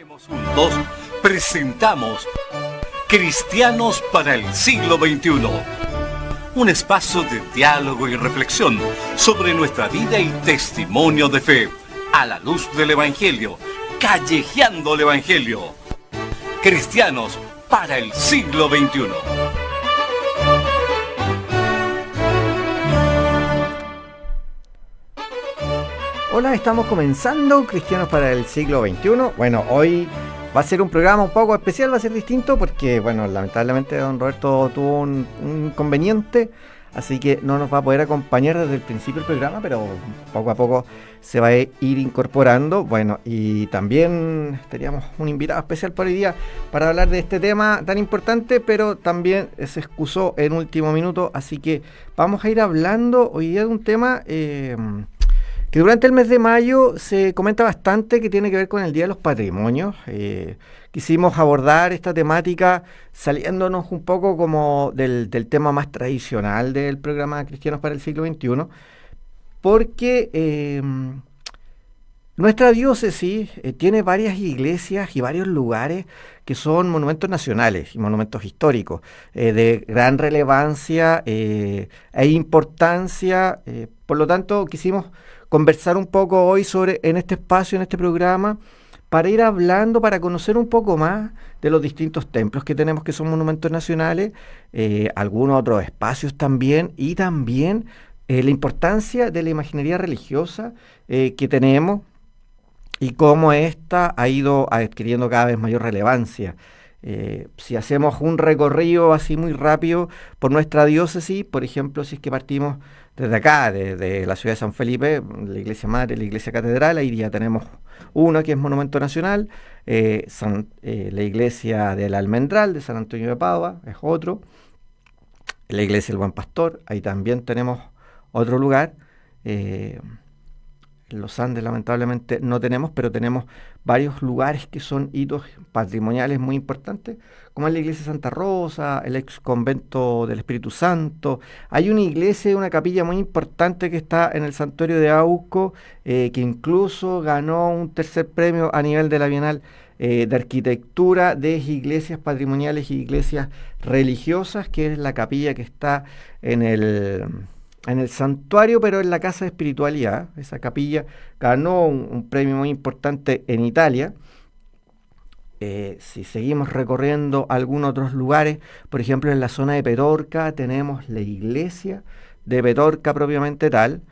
Juntos presentamos Cristianos para el siglo XXI, un espacio de diálogo y reflexión sobre nuestra vida y testimonio de fe, a la luz del Evangelio, callejeando el Evangelio. Cristianos para el siglo XXI. Hola, estamos comenzando Cristianos para el siglo XXI. Bueno, hoy va a ser un programa un poco especial, va a ser distinto porque, bueno, lamentablemente don Roberto tuvo un inconveniente, así que no nos va a poder acompañar desde el principio del programa, pero poco a poco se va a ir incorporando. Bueno, y también teníamos un invitado especial por hoy día para hablar de este tema tan importante, pero también se excusó en último minuto, así que vamos a ir hablando hoy día de un tema que durante el mes de mayo se comenta bastante, que tiene que ver con el Día de los Patrimonios. Quisimos abordar esta temática saliéndonos un poco como del tema más tradicional del programa Cristianos para el siglo XXI, porque nuestra diócesis tiene varias iglesias y varios lugares que son monumentos nacionales y monumentos históricos de gran relevancia e importancia. Por lo tanto, quisimos conversar un poco hoy en este espacio, en este programa, para ir hablando, para conocer un poco más de los distintos templos que tenemos que son monumentos nacionales, algunos otros espacios también, y también la importancia de la imaginería religiosa que tenemos y cómo ésta ha ido adquiriendo cada vez mayor relevancia. Si hacemos un recorrido así muy rápido por nuestra diócesis, por ejemplo, si es que partimos desde acá, desde la ciudad de San Felipe, la iglesia madre, la iglesia catedral, ahí ya tenemos una que es monumento nacional, la iglesia del Almendral de San Antonio de Padua es otro, la iglesia del Buen Pastor, ahí también tenemos otro lugar. En los Andes lamentablemente no tenemos, pero tenemos varios lugares que son hitos patrimoniales muy importantes, como es la iglesia de Santa Rosa, el ex convento del Espíritu Santo. Hay una iglesia, una capilla muy importante que está en el santuario de Auco, que incluso ganó un tercer premio a nivel de la Bienal de Arquitectura de Iglesias Patrimoniales y Iglesias Religiosas, que es la capilla que está en el santuario, pero en la casa de espiritualidad. Esa capilla ganó un premio muy importante en Italia. Si seguimos recorriendo algunos otros lugares, por ejemplo en la zona de Petorca tenemos la iglesia de Petorca propiamente tal.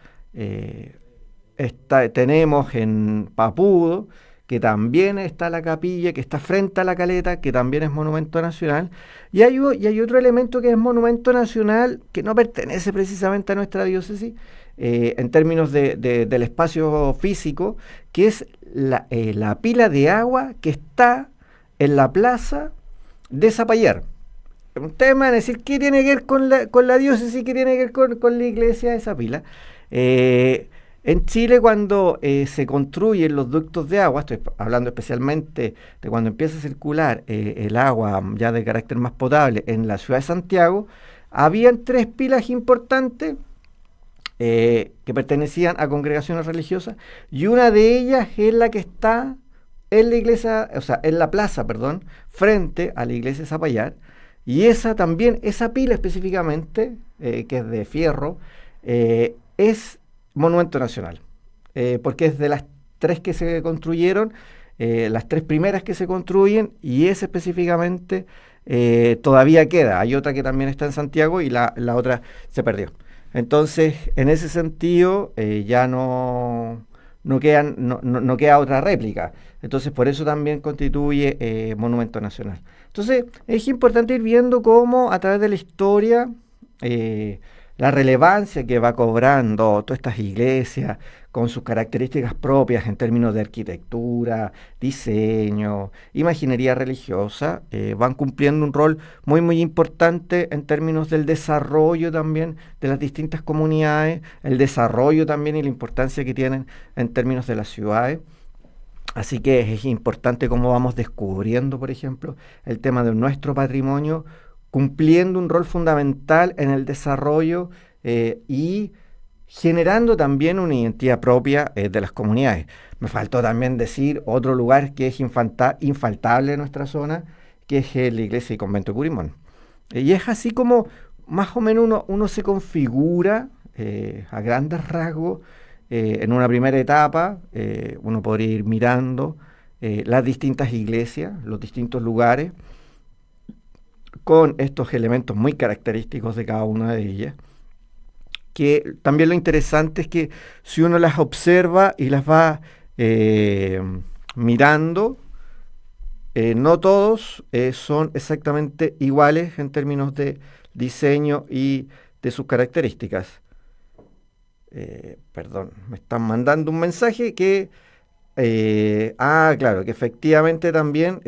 Tenemos en Papudo, que también está la capilla, que está frente a la caleta, que también es monumento nacional. Y hay otro elemento que es monumento nacional, que no pertenece precisamente a nuestra diócesis, en términos del espacio físico, que es la pila de agua que está en la plaza de Zapallar. Ustedes me van a decir, ¿qué tiene que ver con la diócesis? ¿Qué tiene que ver con la iglesia de esa pila? En Chile, cuando se construyen los ductos de agua, estoy hablando especialmente de cuando empieza a circular el agua ya de carácter más potable en la ciudad de Santiago, habían 3 pilas importantes que pertenecían a congregaciones religiosas, y una de ellas es la que está en la iglesia, o sea, en la plaza, perdón, frente a la iglesia de Zapallar, y esa pila específicamente, que es de fierro, es monumento nacional, porque es de las 3 que se construyeron, las 3 primeras que se construyen, y esa específicamente todavía queda. Hay otra que también está en Santiago y la otra se perdió. Entonces, en ese sentido, ya no queda otra réplica. Entonces, por eso también constituye monumento nacional. Entonces, es importante ir viendo cómo a través de la historia la relevancia que va cobrando todas estas iglesias con sus características propias en términos de arquitectura, diseño, imaginería religiosa, van cumpliendo un rol muy muy importante en términos del desarrollo también de las distintas comunidades, el desarrollo también y la importancia que tienen en términos de las ciudades. Así que es importante cómo vamos descubriendo, por ejemplo, el tema de nuestro patrimonio, cumpliendo un rol fundamental en el desarrollo y generando también una identidad propia de las comunidades. Me faltó también decir otro lugar que es infaltable en nuestra zona, que es la iglesia y convento de Curimón. Y es así como más o menos uno se configura a grandes rasgos. En una primera etapa uno podría ir mirando las distintas iglesias, los distintos lugares, con estos elementos muy característicos de cada una de ellas, que también lo interesante es que si uno las observa y las va mirando, no todos son exactamente iguales en términos de diseño y de sus características. Perdón, me están mandando un mensaje que claro, que efectivamente también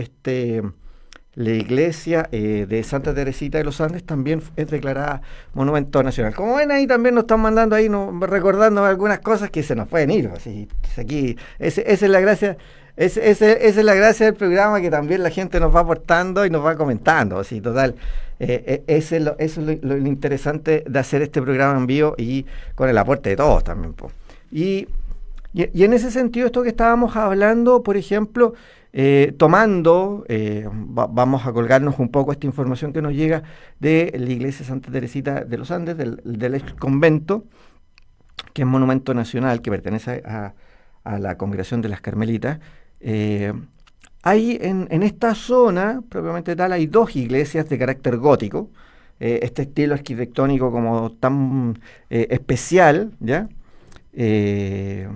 la iglesia de Santa Teresita de los Andes también es declarada monumento nacional. Como ven, ahí también nos están mandando ahí, recordando algunas cosas que se nos pueden ir. Así, aquí, esa es la gracia. Esa es la gracia del programa, que también la gente nos va aportando y nos va comentando. Así, total, eso es lo interesante de hacer este programa en vivo y con el aporte de todos también. Y en ese sentido, esto que estábamos hablando, por ejemplo, tomando, vamos a colgarnos un poco esta información que nos llega de la iglesia Santa Teresita de los Andes, del ex convento, que es monumento nacional, que pertenece a la congregación de las Carmelitas. Hay en esta zona, propiamente tal, hay dos iglesias de carácter gótico, este estilo arquitectónico como tan especial, ¿ya? Que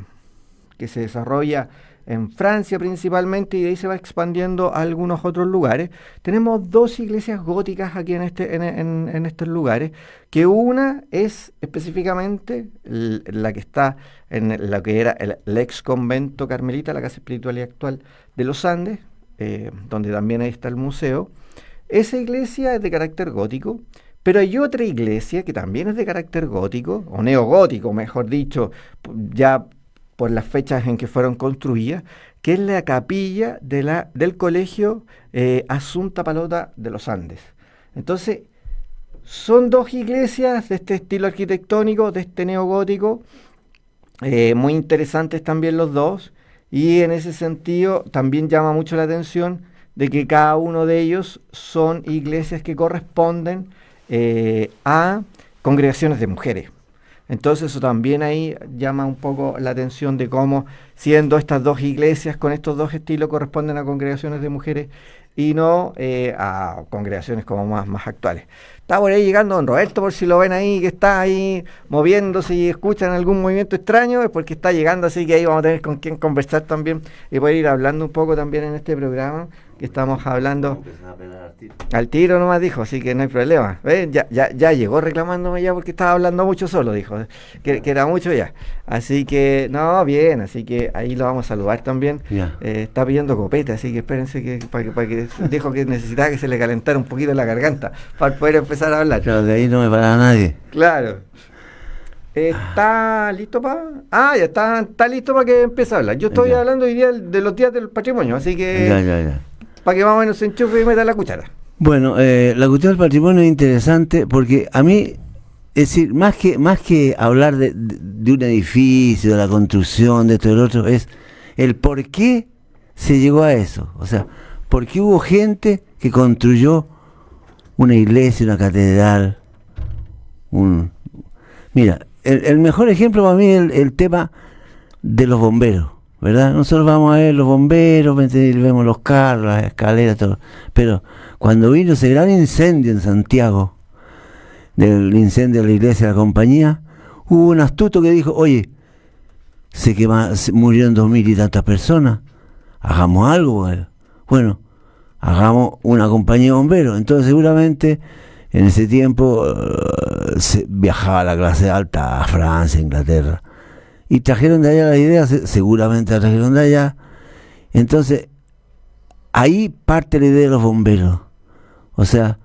se desarrolla en Francia principalmente, y de ahí se va expandiendo a algunos otros lugares. Tenemos dos iglesias góticas aquí en estos lugares, que una es específicamente la que está en lo que era el ex convento carmelita, la casa espiritual y actual de los Andes, donde también ahí está el museo. Esa iglesia es de carácter gótico, pero hay otra iglesia que también es de carácter gótico, o neogótico, mejor dicho, ya por las fechas en que fueron construidas, que es la capilla del colegio Asunta Palota de los Andes. Entonces, son dos iglesias de este estilo arquitectónico, de este neogótico, muy interesantes también los dos, y en ese sentido también llama mucho la atención de que cada uno de ellos son iglesias que corresponden a congregaciones de mujeres. Entonces eso también ahí llama un poco la atención de cómo, siendo estas dos iglesias con estos dos estilos, corresponden a congregaciones de mujeres y no a congregaciones como más actuales. Está por ahí llegando don Roberto, por si lo ven ahí, que está ahí moviéndose y escuchan algún movimiento extraño, es porque está llegando, así que ahí vamos a tener con quien conversar también y poder ir hablando un poco también en este programa que estamos hablando. Al tiro nomás dijo, así que no hay problema. Ya llegó reclamándome ya porque estaba hablando mucho solo, dijo, que era mucho ya. Así que, no, bien, así que ahí lo vamos a saludar también. Está pidiendo copete, así que espérense que para que dijo que necesitaba que se le calentara un poquito la garganta para poder empezar a hablar. Claro, de ahí no me para nadie. Claro. ¿Está listo para...? Ya está listo para que empiece a hablar. Yo estoy hablando hoy día de los días del patrimonio, así que... Ya. Para que más o menos se enchufe y meta la cuchara. Bueno, la cuestión del patrimonio es interesante porque a mí, es decir, más que hablar de un edificio, de la construcción, de esto y del otro, es el por qué se llegó a eso. O sea, por qué hubo gente que construyó una iglesia, una catedral. Mira, el mejor ejemplo para mí es el tema de los bomberos, ¿verdad? Nosotros vamos a ver los bomberos, vemos los carros, las escaleras, todo. Pero cuando vino ese gran incendio en Santiago, del incendio de la iglesia de la compañía, hubo un astuto que dijo, oye, murieron 2000 y tantas personas, hagamos algo. Bueno, hagamos una compañía de bomberos. Entonces seguramente en ese tiempo viajaba la clase alta a Francia, Inglaterra, y trajeron de allá la idea, seguramente la trajeron de allá. Entonces ahí parte la idea de los bomberos, o sea,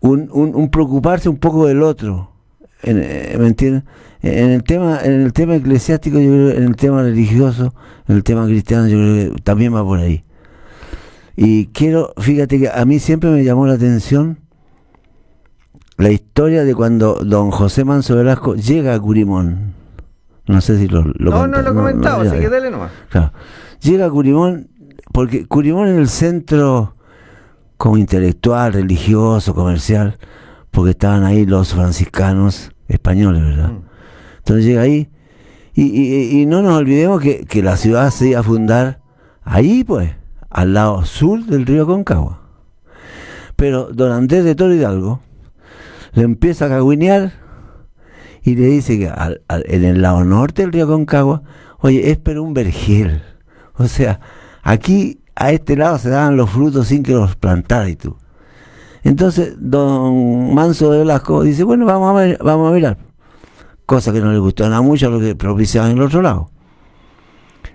un preocuparse un poco del otro, ¿me entiendes? En el tema eclesiástico, yo creo, en el tema religioso, en el tema cristiano, yo creo que también va por ahí. Y fíjate que a mí siempre me llamó la atención la historia de cuando don José Manso Velasco llega a Curimón. No sé si lo no lo he comentado, así que dale nomás. Claro. Llega a Curimón, porque Curimón es el centro como intelectual, religioso, comercial, porque estaban ahí los franciscanos españoles, ¿verdad? Entonces llega ahí, y no nos olvidemos que la ciudad se iba a fundar ahí, pues, al lado sur del río Concagua. Pero don Andrés de Toro Hidalgo le empieza a cagüinear y le dice que en el lado norte del río Concagua, oye, es pero un vergel. O sea, aquí a este lado se daban los frutos sin que los plantara y tú. Entonces don Manso de Velasco dice, bueno, vamos a mirar. Cosa que no le gustó nada mucho a lo que propiciaban en el otro lado.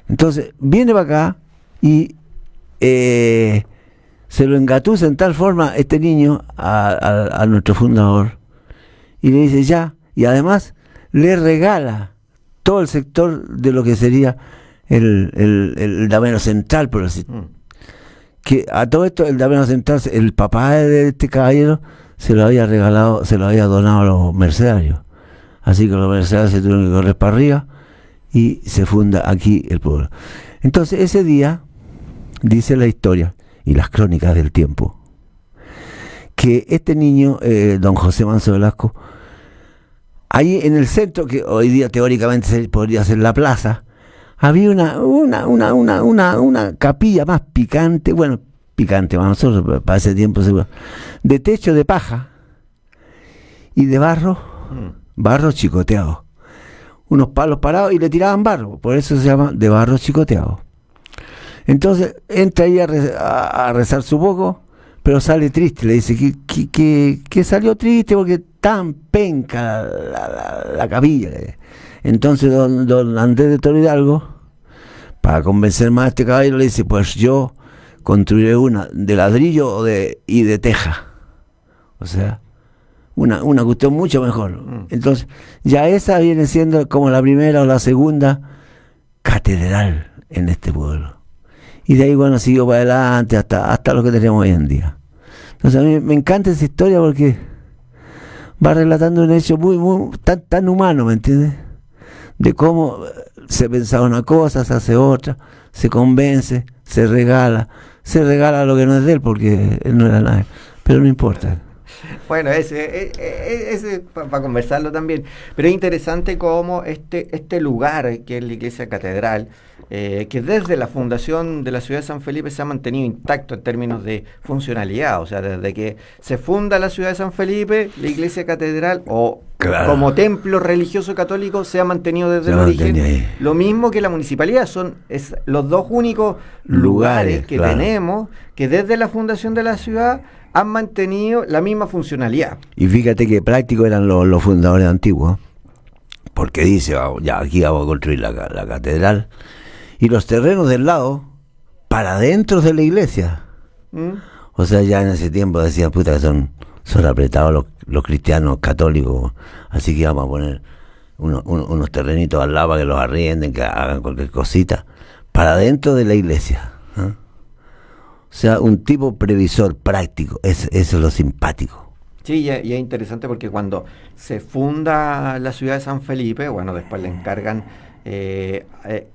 Entonces viene para acá y se lo engatusa en tal forma este niño a nuestro fundador y le dice ya, y además le regala todo el sector de lo que sería el damero central, por así. Que a todo esto el damero central, el papá de este caballero se lo había regalado, se lo había donado a los mercedarios. Así que los mercedarios se tuvieron que correr para arriba y se funda aquí el pueblo. Entonces ese día dice la historia y las crónicas del tiempo que este niño, don José Manso Velasco, ahí en el centro, que hoy día teóricamente podría ser la plaza, había una capilla más picante, bueno, picante para nosotros, para ese tiempo seguro, de techo de paja y de barro chicoteado. Unos palos parados y le tiraban barro, por eso se llama de barro chicoteado. Entonces entra ahí a rezar su poco, pero sale triste, le dice que salió triste porque tan penca la capilla. Entonces don Andrés de Toro Hidalgo, para convencer más a este caballero, le dice, pues yo construiré una de ladrillo y de teja. O sea, una cuestión mucho mejor. Entonces, ya esa viene siendo como la primera o la segunda catedral en este pueblo. Y de ahí, bueno, siguió para adelante hasta lo que tenemos hoy en día. Entonces, a mí me encanta esa historia porque va relatando un hecho muy tan humano, ¿me entiendes? De cómo se pensaba una cosa, se hace otra, se convence, se regala lo que no es de él porque él no era nada, pero no importa. Bueno, ese para conversarlo también, pero es interesante cómo este lugar que es la iglesia catedral, que desde la fundación de la ciudad de San Felipe se ha mantenido intacto en términos de funcionalidad, o sea, desde que se funda la ciudad de San Felipe, la iglesia catedral como templo religioso católico se ha mantenido desde el origen, lo mismo que la municipalidad, son los dos únicos lugares que tenemos que desde la fundación de la ciudad han mantenido la misma funcionalidad. Y fíjate que prácticos eran los fundadores antiguos, porque dice, ya aquí vamos a construir la catedral, y los terrenos del lado, para dentro de la iglesia. O sea, ya en ese tiempo decían, puta, que son apretados los cristianos católicos, así que vamos a poner unos terrenitos al lado para que los arrienden, que hagan cualquier cosita, para dentro de la iglesia. O sea, un tipo previsor práctico, eso es lo simpático. Sí, y es interesante porque cuando se funda la ciudad de San Felipe, bueno, después le encargan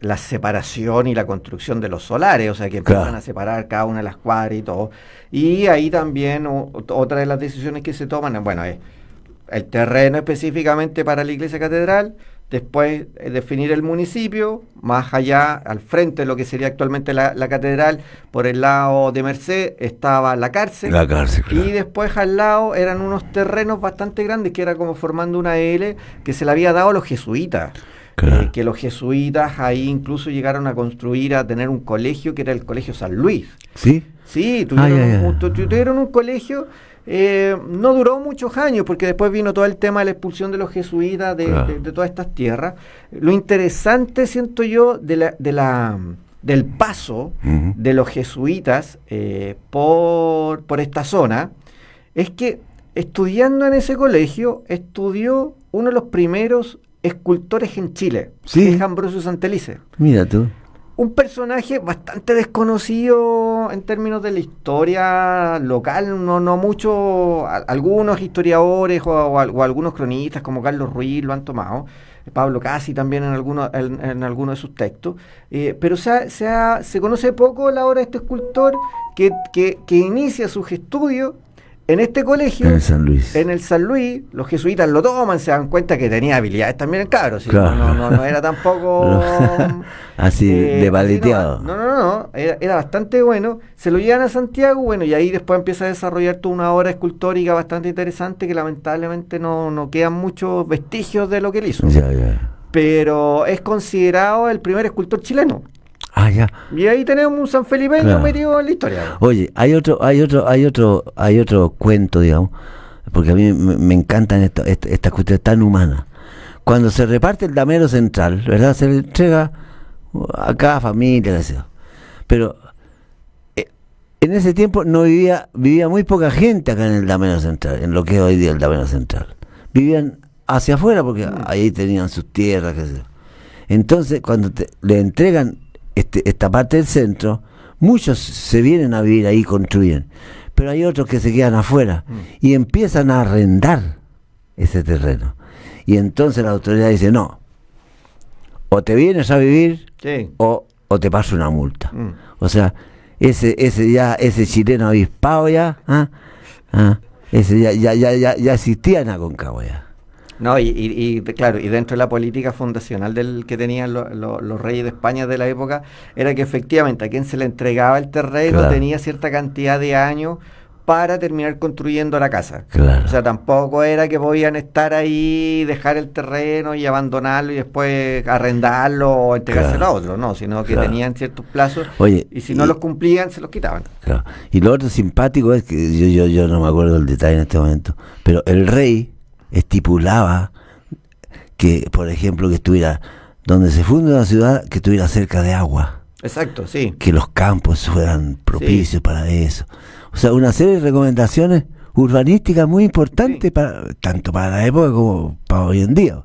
la separación y la construcción de los solares, o sea, que empiezan a separar cada una de las cuadras y todo. Y ahí también otra de las decisiones que se toman, bueno, es el terreno específicamente para la iglesia catedral, después definir el municipio, más allá, al frente de lo que sería actualmente la catedral, por el lado de Merced estaba la cárcel, claro. Y después al lado eran unos terrenos bastante grandes, que era como formando una L, que se le había dado a los jesuitas, claro. Que los jesuitas ahí incluso llegaron a construir, a tener un colegio, que era el Colegio San Luis. ¿Sí? Sí, tuvieron un colegio. No duró muchos años porque después vino todo el tema de la expulsión de los jesuitas de todas estas tierras. Lo interesante, siento yo, del paso de los jesuitas por esta zona es que estudiando en ese colegio estudió uno de los primeros escultores en Chile, que es Ambrosio Santelice. Mira tú. un personaje bastante desconocido en términos de la historia local, no mucho, algunos historiadores o algunos cronistas como Carlos Ruiz lo han tomado, Pablo Casi también en algunos de sus textos, pero se conoce poco la obra de este escultor que inicia sus estudios en este colegio, en el San Luis. Los jesuitas lo toman, se dan cuenta que tenía habilidades también el cabro, ¿sí? Claro. No era tampoco así de paleteado. No, era bastante bueno. Se lo llevan a Santiago, bueno, y ahí después empieza a desarrollar toda una obra escultórica bastante interesante que lamentablemente no quedan muchos vestigios de lo que él hizo. Ya. Pero es considerado el primer escultor chileno. Ah, ya. Y ahí tenemos un sanfelipeño metido en la historia. Oye, hay otro cuento, digamos, porque a mí me encantan estas cuestiones tan humanas. Cuando se reparte el damero central, ¿verdad? Se le entrega a cada familia, qué sé yo. Pero en ese tiempo vivía muy poca gente acá en el damero central, en lo que es hoy día el damero central. Vivían hacia afuera porque ahí tenían sus tierras, qué sé yo. Entonces, cuando le entregan esta parte del centro, muchos se vienen a vivir ahí y construyen, pero hay otros que se quedan afuera y empiezan a arrendar ese terreno, y entonces la autoridad dice no, o te vienes a vivir o te pasa una multa. O sea, ese chileno avispado ese ya existía en Aconcagua ya. No, claro, y dentro de la política fundacional que tenían los reyes de España de la época, era que efectivamente a quien se le entregaba el terreno tenía cierta cantidad de años para terminar construyendo la casa. O sea, tampoco era que podían estar ahí, dejar el terreno y abandonarlo y después arrendarlo o entregárselo a otro, no, sino que tenían ciertos plazos. Oye, y si no los cumplían, se los quitaban. Y lo otro simpático es que yo no me acuerdo el detalle en este momento, pero el rey estipulaba que, por ejemplo, que estuviera donde se funde una ciudad, que estuviera cerca de agua. Exacto, sí. Que los campos fueran propicios para eso. O sea, una serie de recomendaciones urbanísticas muy importantes tanto para la época como para hoy en día.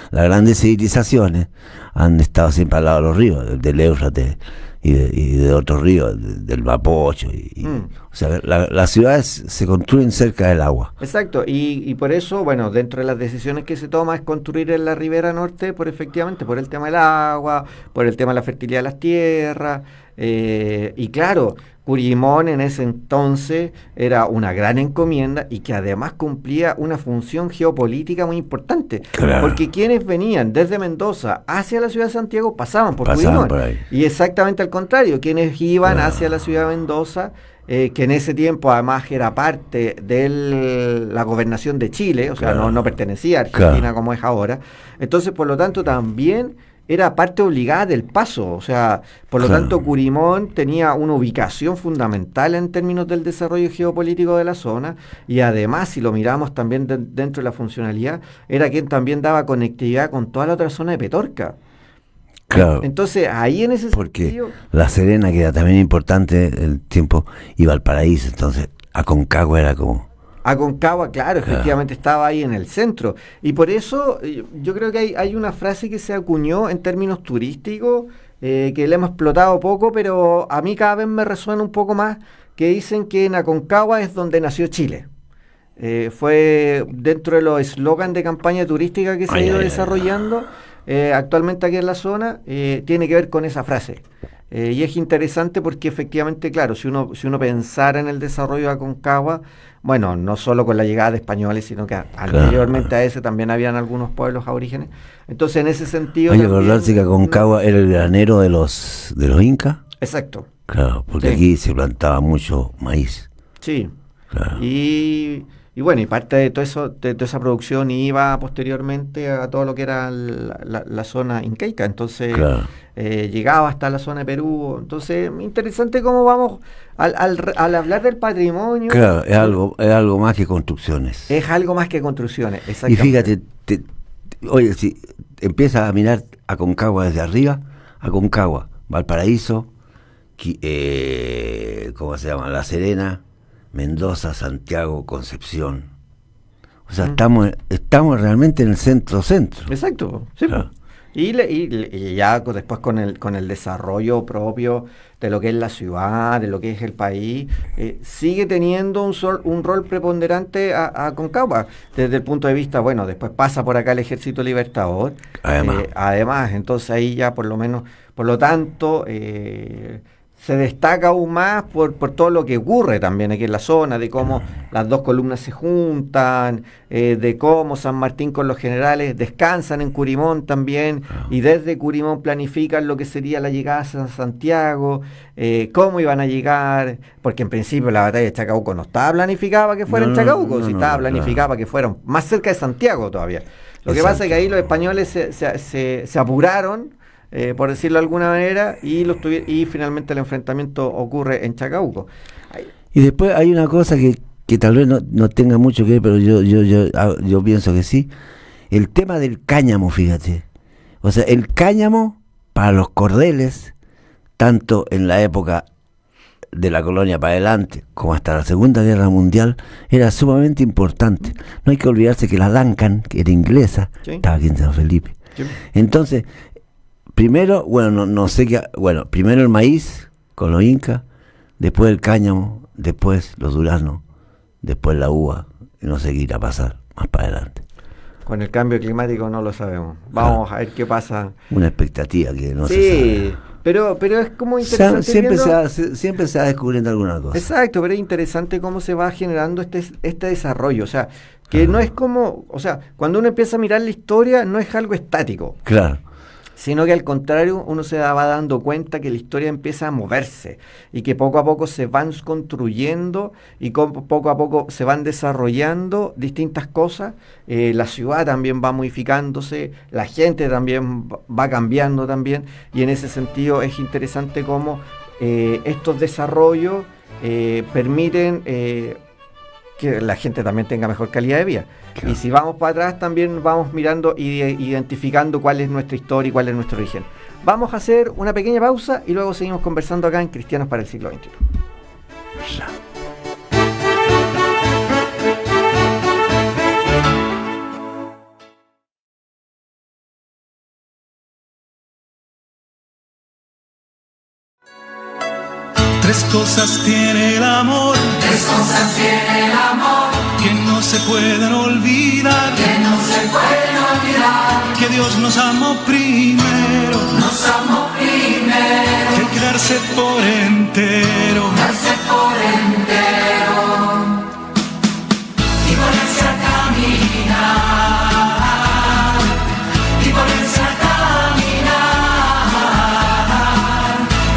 Las grandes civilizaciones han estado siempre al lado de los ríos, del Éufrates y de otros ríos, del Mapocho. O sea, las ciudades se construyen cerca del agua. Exacto, y por eso, bueno, dentro de las decisiones que se toma es construir en la ribera norte por el tema del agua, por el tema de la fertilidad de las tierras, y claro, Curimón en ese entonces era una gran encomienda y que además cumplía una función geopolítica muy importante, porque quienes venían desde Mendoza hacia la ciudad de Santiago pasaban por Curimón, y exactamente al contrario, quienes iban hacia la ciudad de Mendoza, que en ese tiempo además era parte de la gobernación de Chile, o sea, no pertenecía a Argentina como es ahora, entonces por lo tanto también era parte obligada del paso, o sea, por lo tanto Curimón tenía una ubicación fundamental en términos del desarrollo geopolítico de la zona, y además, si lo miramos también dentro de la funcionalidad, era quien también daba conectividad con toda la otra zona de Petorca. Claro. Entonces, ahí en ese sentido... Porque La Serena, que era también importante el tiempo, y Valparaíso, entonces Aconcagua era como... Aconcagua, claro, efectivamente estaba ahí en el centro. Y por eso yo creo que hay una frase que se acuñó en términos turísticos, que le hemos explotado poco, pero a mí cada vez me resuena un poco más, que dicen que en Aconcagua es donde nació Chile. Fue dentro de los eslogans de campaña turística que se ha ido desarrollando actualmente aquí en la zona, tiene que ver con esa frase. Y es interesante porque efectivamente, claro, si uno pensara en el desarrollo de Aconcagua, bueno, no solo con la llegada de españoles, sino que anteriormente a ese también habían algunos pueblos aborígenes. Entonces, en ese sentido... Hay que acordarse que Aconcagua era el granero de los incas. Exacto. Claro, porque aquí se plantaba mucho maíz. Sí. Claro. Y bueno, y parte de todo eso, de toda esa producción iba posteriormente a todo lo que era la zona incaica, entonces llegaba hasta la zona de Perú. Entonces, interesante cómo vamos al hablar del patrimonio. Claro, es algo más que construcciones. Es algo más que construcciones, exactamente. Y fíjate, oye, si empiezas a mirar Aconcagua desde arriba, Aconcagua, Valparaíso, ¿cómo se llama? La Serena, Mendoza, Santiago, Concepción. O sea, estamos realmente en el centro. Exacto, sí. Claro. Y ya después con el desarrollo propio de lo que es la ciudad, de lo que es el país, sigue teniendo un rol preponderante a Concagua, desde el punto de vista, bueno, después pasa por acá el Ejército Libertador, además, entonces ahí ya por lo tanto, se destaca aún más por todo lo que ocurre también aquí en la zona, de cómo las dos columnas se juntan, de cómo San Martín con los generales descansan en Curimón también, y desde Curimón planifican lo que sería la llegada a Santiago, cómo iban a llegar, porque en principio la batalla de Chacabuco no estaba planificada que fuera en Chacabuco, si estaba planificada que fueran más cerca de Santiago todavía. Lo que pasa es que ahí los españoles se apuraron, por decirlo de alguna manera, y finalmente el enfrentamiento ocurre en Chacabuco. Y después hay una cosa que tal vez no tenga mucho que ver, pero yo pienso que sí, el tema del cáñamo, fíjate. O sea, el cáñamo para los cordeles, tanto en la época de la colonia para adelante como hasta la Segunda Guerra Mundial, era sumamente importante. No hay que olvidarse que la Duncan, que era inglesa, estaba aquí en San Felipe. Sí. Entonces, primero, primero el maíz con los incas, después el cáñamo, después los duraznos, después la uva, y no sé qué irá a pasar más para adelante. Con el cambio climático no lo sabemos. Vamos a ver qué pasa. Una expectativa que no se sabe. Pero es como interesante. Siempre se va descubriendo alguna cosa. Exacto, pero es interesante cómo se va generando este desarrollo. O sea, que no es como. O sea, cuando uno empieza a mirar la historia, no es algo estático. Claro. Sino que al contrario, uno se va dando cuenta que la historia empieza a moverse y que poco a poco se van construyendo y poco a poco se van desarrollando distintas cosas. La ciudad también va modificándose, la gente también va cambiando también, y en ese sentido es interesante cómo estos desarrollos permiten que la gente también tenga mejor calidad de vida. Claro. Y si vamos para atrás también vamos mirando y identificando cuál es nuestra historia y cuál es nuestro origen. Vamos a hacer una pequeña pausa y luego seguimos conversando acá en Cristianos para el siglo XXI. Tres cosas tiene el amor, que no se pueden olvidar, que Dios nos amó primero, que hay que darse por entero, y ponerse a caminar, y ponerse a caminar,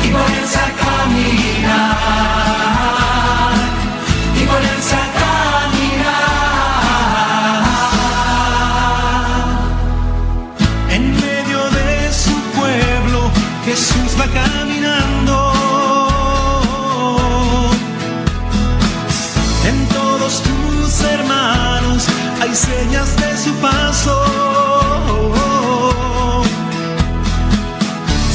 y ponerse a caminar, y ponerse a caminar. En medio de su pueblo Jesús va caminando, en todos tus hermanos hay señas de su paso.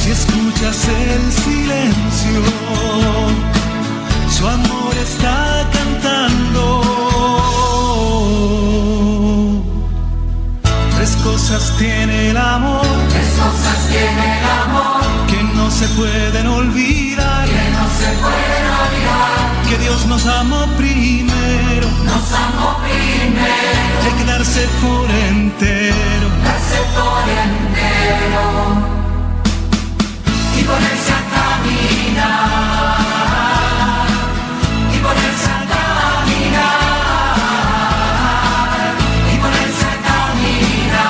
Si escuchas el silencio, su amor está cantando. Tres cosas tiene el amor, que no se pueden olvidar, que Dios nos amó primero, y hay que darse por entero, y ponerse a caminar, y ponerse a caminar, y ponerse a caminar,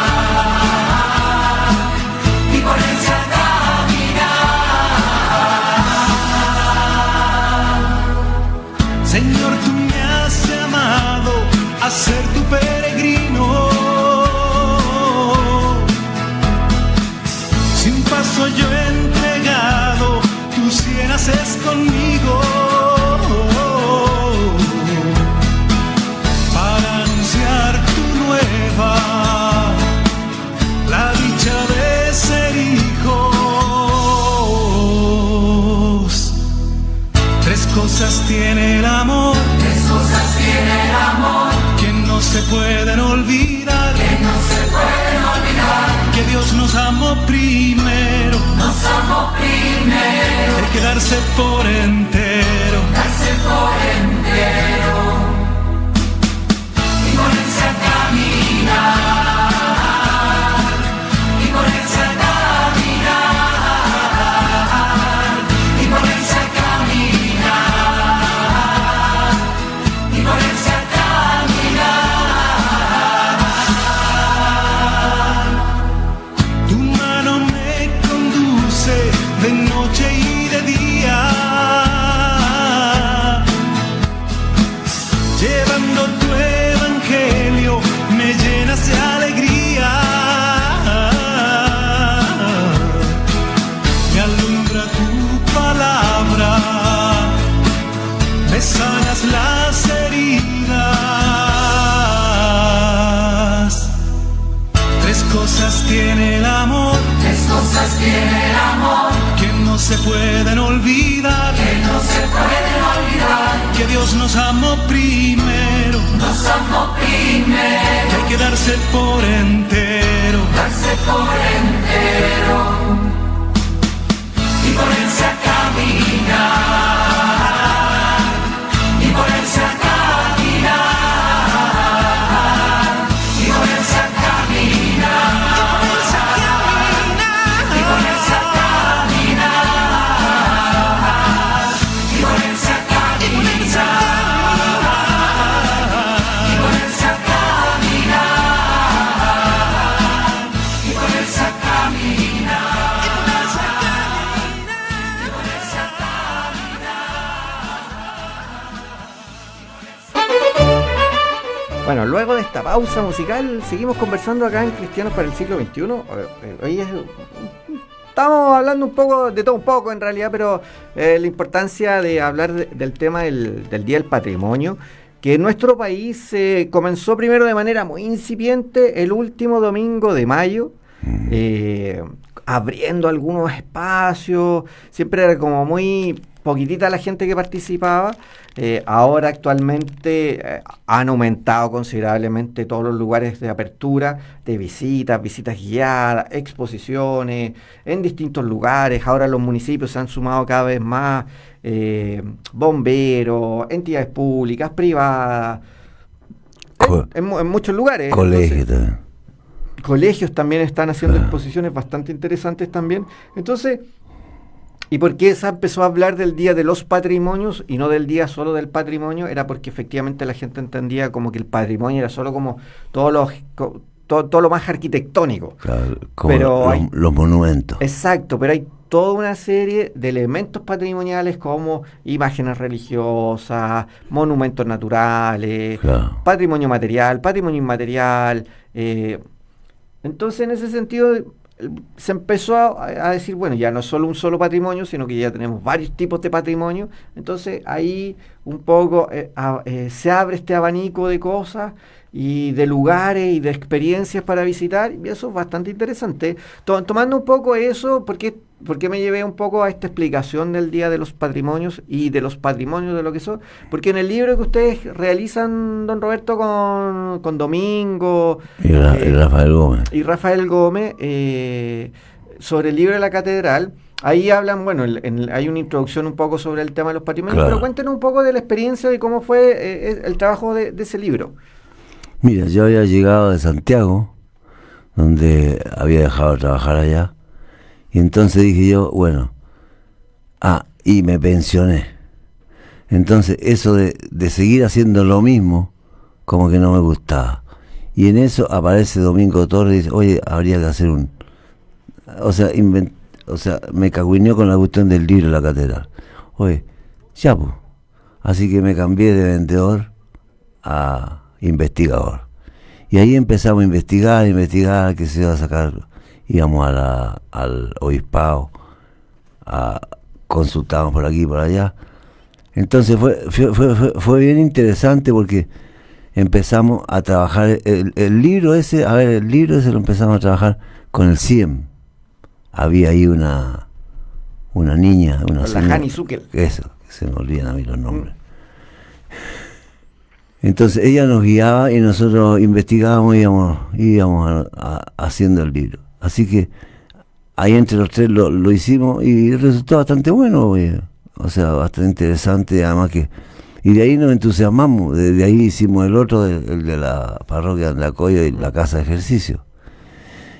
y ponerse a caminar. Señor, tú me has llamado a ser tu peregrino. Sin paso yo entregado, tú si naces conmigo, para anunciar tu nueva, la dicha de ser hijos. Tres cosas tiene el amor, que no se pueden olvidar, que Dios nos amó amó primero, hay que darse por entero, y ponerse a caminar, y ponerse a caminar, y ponerse a caminar, y ponerse a caminar. Tu mano me conduce de noche y de día, llevando tu evangelio me llenas de alegría, me alumbra tu palabra, me sanas las heridas. Tres cosas tiene el amor, que no se pueden olvidar, que Dios nos amó primero, que hay que darse por entero, y ponerse a caminar, y ponerse a caminar, y ponerse a caminar, y ponerse a caminar, y ponerse a caminar, y ponerse a caminar, y ponerse a caminar, y ponerse a caminar, y ponerse a caminar. Bueno, luego de esta pausa musical, seguimos conversando acá en Cristianos para el siglo XXI. Hoy estamos hablando un poco de todo un poco en realidad, pero la importancia de hablar del tema del Día del Patrimonio, que en nuestro país comenzó primero de manera muy incipiente el último domingo de mayo, abriendo algunos espacios, siempre era como muy poquitita la gente que participaba. Ahora actualmente han aumentado considerablemente todos los lugares de apertura, de visitas guiadas, exposiciones en distintos lugares. Ahora los municipios se han sumado cada vez más, bomberos, entidades públicas, privadas, en muchos lugares. Colegios también. Colegios también están haciendo exposiciones bastante interesantes también. Entonces, ¿y por qué se empezó a hablar del Día de los Patrimonios y no del Día solo del Patrimonio? Era porque efectivamente la gente entendía como que el patrimonio era solo como todo lo más arquitectónico. Claro, como pero los monumentos. Exacto, pero hay toda una serie de elementos patrimoniales como imágenes religiosas, monumentos naturales, Claro. patrimonio material, patrimonio inmaterial. Entonces, en ese sentido, se empezó a decir, bueno, ya no es solo un solo patrimonio, sino que ya tenemos varios tipos de patrimonio. Entonces, ahí un poco se abre este abanico de cosas y de lugares y de experiencias para visitar, y eso es bastante interesante. Tomando un poco eso, ¿por qué me llevé un poco a esta explicación del Día de los Patrimonios y de los patrimonios de lo que son? Porque en el libro que ustedes realizan, don Roberto, con Domingo Y Rafael Gómez. y Rafael Gómez, sobre el libro de la catedral, ahí hablan, bueno, hay una introducción un poco sobre el tema de los patrimonios, Claro. pero cuéntenos un poco de la experiencia y cómo fue el trabajo de ese libro. Mira, yo había llegado de Santiago, donde había dejado de trabajar allá, y entonces dije yo, bueno, y me pensioné. Entonces eso de seguir haciendo lo mismo, como que no me gustaba. Y en eso aparece Domingo Torres y dice, oye, habría que hacer o sea, me cagüineó con la cuestión del libro de la catedral. Oye, ya pues. Así que me cambié de vendedor a investigador. Y ahí empezamos a investigar que se iba a sacar. Íbamos al obispado, consultábamos por aquí y por allá. Entonces fue bien interesante porque empezamos a trabajar el libro ese lo empezamos a trabajar con el CIEM. Había ahí una niña, una Con la señora, Hani Zuckel. eso, que se me olvidan a mí los nombres. Entonces ella nos guiaba y nosotros investigábamos y íbamos haciendo el libro. Así que ahí entre los tres lo hicimos y resultó bastante bueno, o sea, bastante interesante, además que... Y de ahí nos entusiasmamos, desde ahí hicimos el otro, el de la parroquia de Andacoyo y la casa de ejercicio.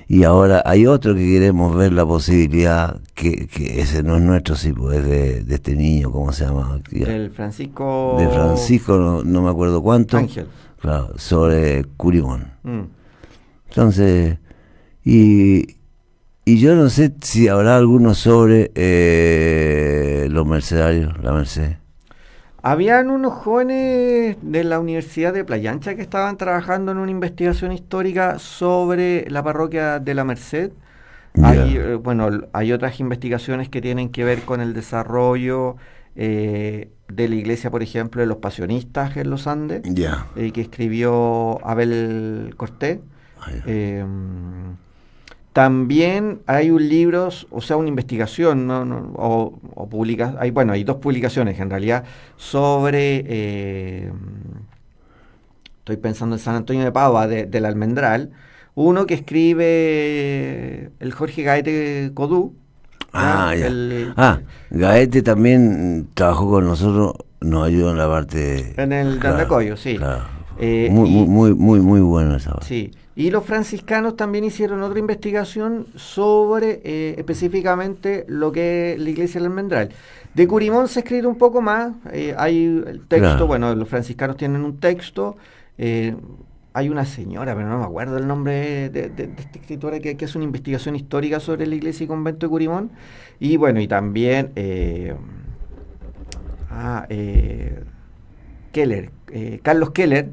Y ahora hay otro que queremos ver la posibilidad, que ese no es nuestro, sí, pues es de este niño, ¿cómo se llama? El Francisco... De Francisco, no me acuerdo cuánto. Ángel. Claro, sobre Curimón. Entonces, y yo no sé si habrá alguno sobre los mercedarios, la Merced. Habían unos jóvenes de la Universidad de Playa Ancha que estaban trabajando en una investigación histórica sobre la parroquia de la Merced. Hay otras investigaciones que tienen que ver con el desarrollo de la iglesia, por ejemplo, de los pasionistas en los Andes, que escribió Abel Cortés. También hay un libro, o sea, una investigación, hay dos publicaciones en realidad sobre, estoy pensando en San Antonio de Padua, del Almendral, uno que escribe el Jorge Gaete Codú. Gaete también trabajó con nosotros, nos ayudó en la parte... En el de Andacoyo, sí. Claro. Muy bueno esa. Sí. Y los franciscanos también hicieron otra investigación sobre específicamente lo que es la iglesia del Almendral. De Curimón se ha escrito un poco más, hay el texto, los franciscanos tienen un texto, hay una señora, pero no me acuerdo el nombre de esta escritora que hace una investigación histórica sobre la iglesia y convento de Curimón, y bueno, y también Carlos Keller.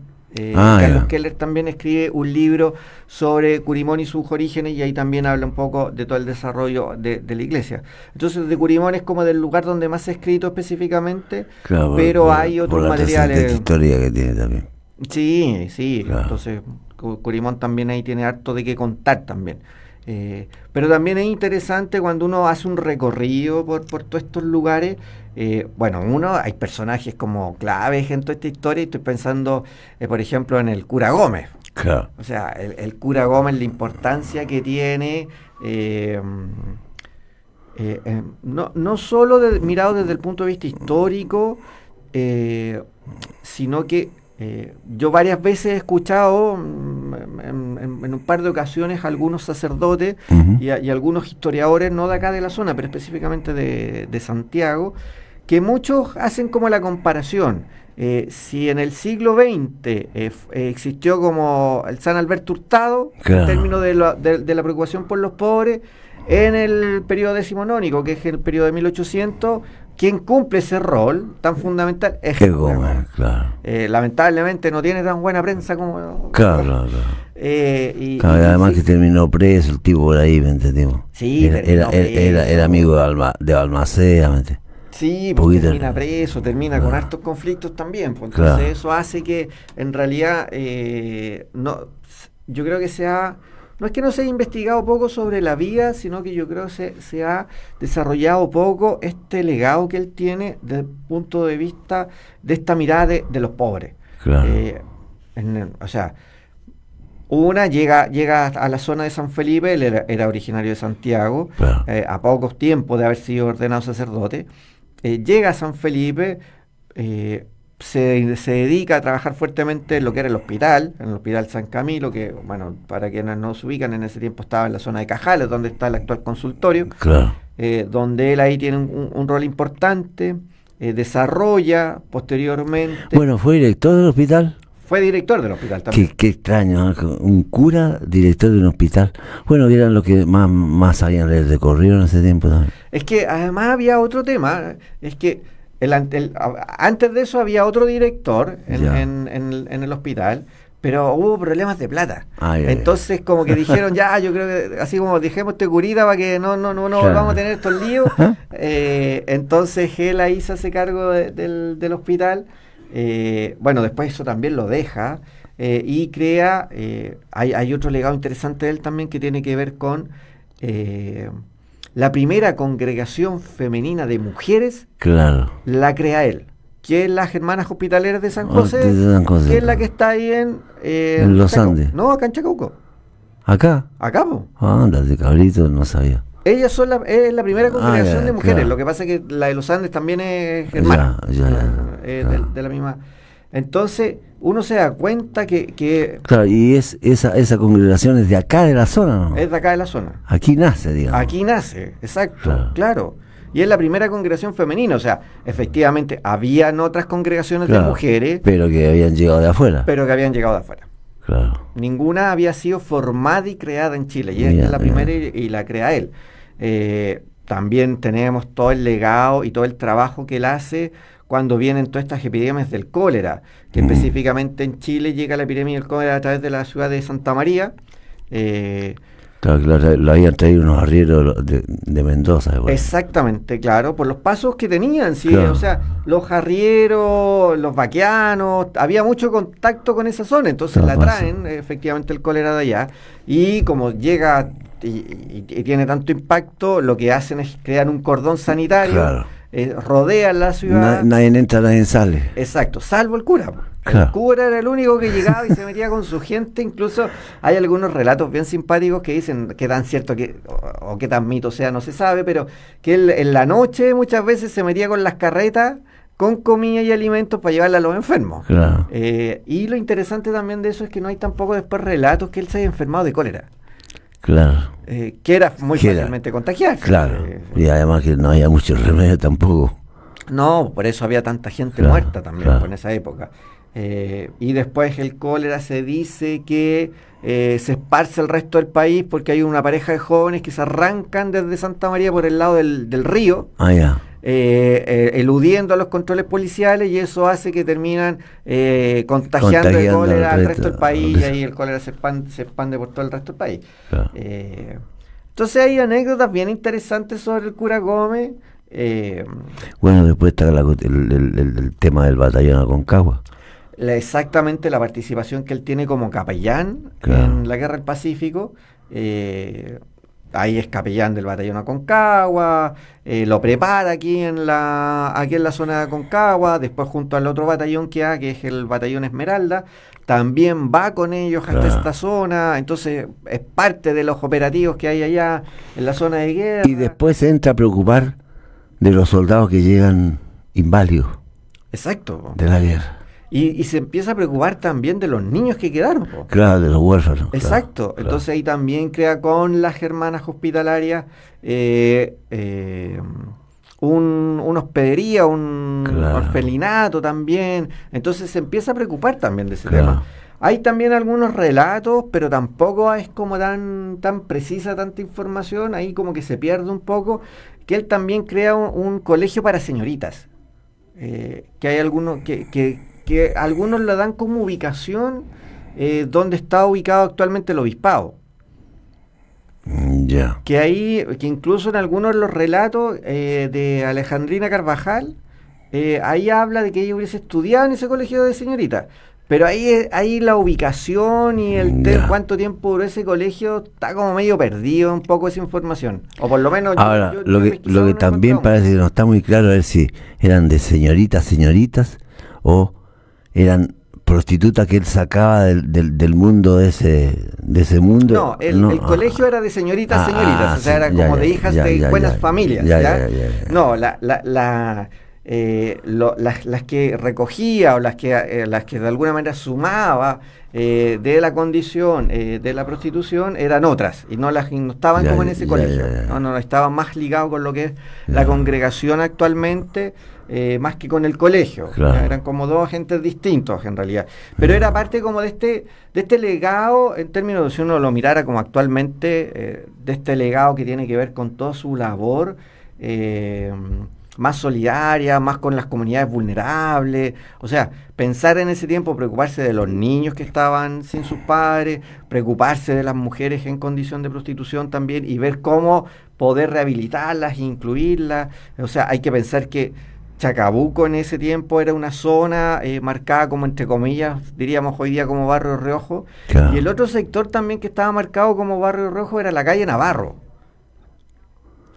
Carlos Keller también escribe un libro sobre Curimón y sus orígenes, y ahí también habla un poco de todo el desarrollo de la iglesia. Entonces, de Curimón es como del lugar donde más se ha escrito específicamente, pero hay otros materiales. La historia que tiene también. Sí, claro. Entonces Curimón también ahí tiene harto de qué contar también. Pero también es interesante cuando uno hace un recorrido por todos estos lugares. Hay personajes como claves en toda esta historia, y estoy pensando, por ejemplo, en el cura Gómez. Claro. O sea, el cura Gómez, la importancia que tiene, no solo mirado desde el punto de vista histórico, sino que yo varias veces he escuchado en un par de ocasiones a algunos sacerdotes y algunos historiadores, no de acá de la zona, pero específicamente de Santiago, que muchos hacen como la comparación. Si en el siglo XX existió como el San Alberto Hurtado, en términos de la preocupación por los pobres, en el periodo decimonónico, que es el periodo de 1800, quien cumple ese rol tan fundamental es Gómez, claro. Lamentablemente no tiene tan buena prensa como... Claro. Y además que terminó preso el tipo por ahí, ¿me entendimos? Sí, era amigo de Balmaceda, ¿me entiendes? Sí, porque termina preso, termina con hartos conflictos también, pues, entonces eso hace que en realidad yo creo que no es que no se haya investigado poco sobre la vida, sino que yo creo que se ha desarrollado poco este legado que él tiene desde el punto de vista de esta mirada de los pobres. Claro. Llega a la zona de San Felipe, él era originario de Santiago, claro. A pocos tiempos de haber sido ordenado sacerdote, llega a San Felipe, se dedica a trabajar fuertemente en lo que era en el hospital San Camilo, que, bueno, para quienes no se ubican, en ese tiempo estaba en la zona de Cajales, donde está el actual consultorio, claro. Donde él ahí tiene un rol importante, desarrolla posteriormente... Bueno, ¿fue director del hospital? Fue director del hospital también. Qué extraño, ¿eh? Un cura, director de un hospital. Bueno, eran los que más sabían del recorrido en ese tiempo también. Es que además había otro tema, es que antes de eso había otro director en el hospital, pero hubo problemas de plata. Entonces como que dijeron, yo creo que así como dijimos este curita para que no vamos a tener estos líos. Entonces él ahí se hace cargo del hospital. Después eso también lo deja y crea, hay otro legado interesante de él también que tiene que ver con la primera congregación femenina de mujeres. Claro. La crea él, que es las Hermanas Hospitaleras de San José, que es la que está ahí en los Andes. No, acá en Chacabuco. ¿Acá? Acá, po. Ándate, cabrito, no sabía. Ellas son es la primera congregación ya, de mujeres. claro. Lo que pasa es que la de los Andes también es hermana. Claro. De la misma. Entonces, uno se da cuenta que Claro, y esa congregación es de acá de la zona, ¿no? es de acá de la zona. Aquí nace, digamos. Aquí nace, exacto, claro. Y es la primera congregación femenina. O sea, efectivamente, habían otras congregaciones de mujeres, pero que habían llegado de afuera. pero que habían llegado de afuera. Claro. Ninguna había sido formada y creada en Chile. Y Mira, esta es la mira. primera y la crea él. También tenemos todo el legado y todo el trabajo que él hace cuando vienen todas estas epidemias del cólera, que específicamente en Chile llega la epidemia del cólera a través de la ciudad de Santa María. Claro, lo habían traído unos arrieros de Mendoza. Igual. Exactamente, claro, por los pasos que tenían, sí, Claro. o sea, los arrieros, los vaqueanos, había mucho contacto con esa zona, entonces Claro, la traen, efectivamente, el cólera de allá, y como llega y tiene tanto impacto, lo que hacen es crear un cordón sanitario, Claro. rodean la ciudad. Nadie entra, nadie sale. Exacto, salvo el cura. Claro. El cura era el único que llegaba y se metía con su gente. Incluso hay algunos relatos bien simpáticos que dicen que tan cierto o que tan mito sea, no se sabe, pero que él en la noche muchas veces se metía con las carretas con comida y alimentos para llevarle a los enfermos. Claro. Y lo interesante también de eso es que no hay tampoco después relatos que él se haya enfermado de cólera. Claro. Que era muy fácilmente contagiable. Claro. Y además que no había mucho remedio tampoco. No, por eso había tanta gente Claro, muerta también claro. en esa época. Y después el cólera se dice que se esparce el resto del país porque hay una pareja de jóvenes que se arrancan desde Santa María por el lado del río, Ah, ya. eludiendo a los controles policiales, y eso hace que terminan contagiando de Contagiando cólera al al resto del resto, país, y ahí el cólera se expande por todo el resto del país. Claro. Entonces hay anécdotas bien interesantes sobre el cura Gómez. Bueno, después está el tema del batallón Aconcagua. Exactamente la participación que él tiene como capellán Claro. en la Guerra del Pacífico. Ahí es capellán del batallón Aconcagua, lo prepara aquí en la zona de Aconcagua, después junto al otro batallón que es el batallón Esmeralda, también va con ellos hasta Claro. esta zona, entonces es parte de los operativos que hay allá en la zona de guerra. Y después se entra a preocupar de los soldados que llegan inválidos Exacto. Po. de la guerra. Y se empieza a preocupar también de los niños que quedaron. Po. Claro, de los huérfanos. Exacto, claro. entonces ahí también crea con las hermanas hospitalarias una hospedería, un Claro. orfelinato también, entonces se empieza a preocupar también de ese Claro. tema. Hay también algunos relatos, pero tampoco es como tan precisa tanta información, ahí como que se pierde un poco, que él también crea un colegio para señoritas, que hay algunos que algunos lo dan como ubicación donde está ubicado actualmente el obispado. Ya. Que incluso en algunos de los relatos de Alejandrina Carvajal, ahí habla de que ella hubiese estudiado en ese colegio de señoritas. Pero ahí la ubicación y Ya. cuánto tiempo duró ese colegio está como medio perdido un poco esa información. O por lo menos Ahora, lo que pesquisado no también encontramos. parece que no está muy claro es si eran de señoritas o eran prostitutas que él sacaba del mundo de ese mundo. No, el colegio era de señoritas, o sea, era sí, como ya, de hijas ya, de ya, buenas ya, familias. ya, ¿ya? ya, ya, ya. No, las que recogía o las que de alguna manera sumaba de la condición de la prostitución eran otras y no estaban Ya, como en ese ya, colegio. ya, ya. No, estaban más ligados con lo que es Ya. la congregación actualmente. Más que con el colegio. Claro. ¿ya? Eran como dos agentes distintos en realidad, pero era parte como de este legado, en términos de si uno lo mirara como actualmente, de este legado que tiene que ver con toda su labor más solidaria, más con las comunidades vulnerables. O sea, pensar en ese tiempo, preocuparse de los niños que estaban sin sus padres, preocuparse de las mujeres en condición de prostitución también, y ver cómo poder rehabilitarlas e incluirlas. O sea, hay que pensar que Chacabuco en ese tiempo era una zona marcada como, entre comillas, diríamos hoy día como Barrio Riojo, Claro. y el otro sector también que estaba marcado como Barrio Riojo era la calle Navarro.